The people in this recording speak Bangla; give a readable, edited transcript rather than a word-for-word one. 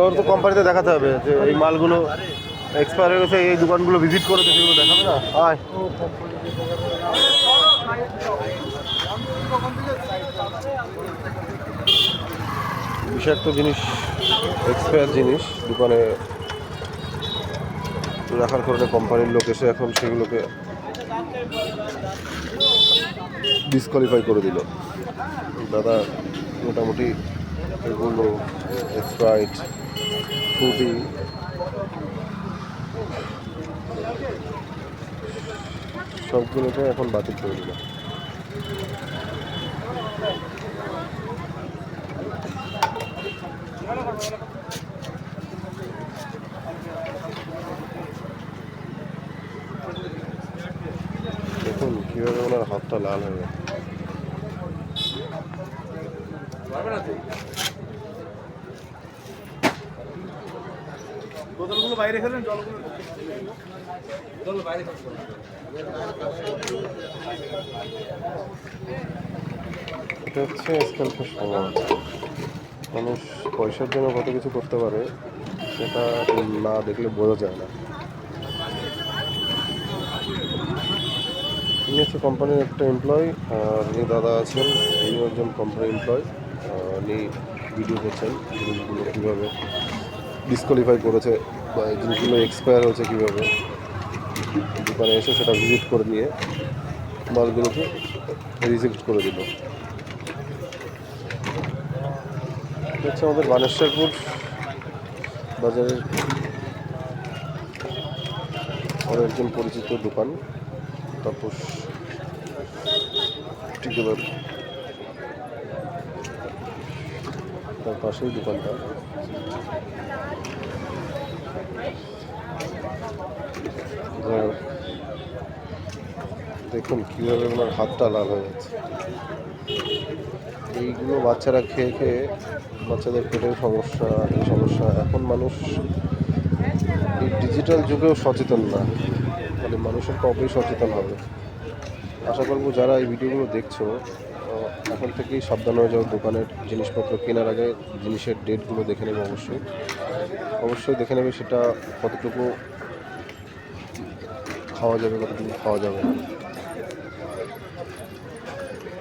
ওর তো কোম্পানিতে দেখাতে হবে যে এই মালগুলো এক্সপায়ার হয়ে গেছে, এই দোকানগুলো ভিজিট করেছে, সেগুলো দেখাবে না। আয় বিষাক্ত জিনিস, এক্সপায়ার জিনিস দোকানে রাখার কারণে কোম্পানির লোক এসে এখন সেগুলোকে ডিসকোয়ালিফাই করে দিল। দাদা মোটামুটি এগুলো স্প্রাইট, ফ্রুটি সবগুলোকে এখন বাতিল করে দিল। দেখুন কীভাবে ওনার হাতটা লাল হয়ে গেছে। বোতলগুলো বাইরে খেলেন, জলগুলো বাইরে খেলেন। এটা হচ্ছে আজকালকার সমাজ। মানুষ পয়সার জন্য কত কিছু করতে পারে সেটা না দেখলে বোঝা যায় না। ইনি হচ্ছে কোম্পানির একটা এমপ্লয়, আর ইনি দাদা আছেন, ইনি একজন কোম্পানির এমপ্লয়। ইনি ভিডিও করছেন জিনিসগুলো কীভাবে ডিসকোয়ালিফাই করেছে বা এই জিনিসগুলো এক্সপায়ার হয়েছে কীভাবে। দোকানে এসে সেটা ভিজিট করে নিয়ে মালগুলোকে রিজেক্ট করে দিল। এটা হচ্ছে আমাদের বানেশ্বরপুর বাজারের আর একজন পরিচিত দোকান, তাপস ঠিকাদার, তার পাশেই দোকানটা। দেখুন কীভাবে ওনার হাতটা লাল হয়ে যাচ্ছে। এইগুলো বাচ্চারা খেয়ে খেয়ে বাচ্চাদের পেটের সমস্যা, এই সমস্যা। এখন মানুষ এই ডিজিটাল যুগেও সচেতন না, তাহলে মানুষের কবেই সচেতন হবে। আশা করবো যারা এই ভিডিওগুলো দেখছো এখন থেকেই সাবধান হয়ে যাও। দোকানের জিনিসপত্র কেনার আগে জিনিসের ডেটগুলো দেখে নেবে, অবশ্যই দেখে নেবে সেটা কতটুকু খাওয়া যাবে, কতটুকু খাওয়া যাবে না।